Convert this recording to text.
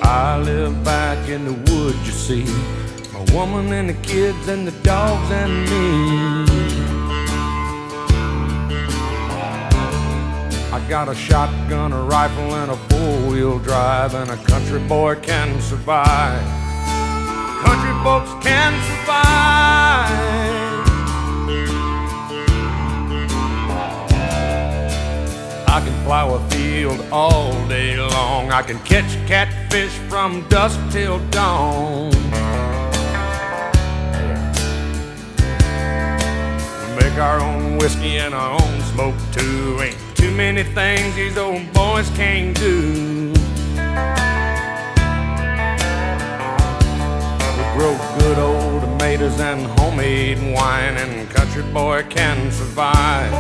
I live back in the woods, you see, my woman and the kids and the dogs and me. I got a shotgun, a rifle, and a four-wheel drive, and a country boy can survive. Country folks can survive. I can plow a field all day long. I can catch catfish from dusk till dawn. We make our own whiskey and our own smoke too. Ain't too many things these old boys can't do. We grow good old tomatoes and homemade wine, and country boy can survive.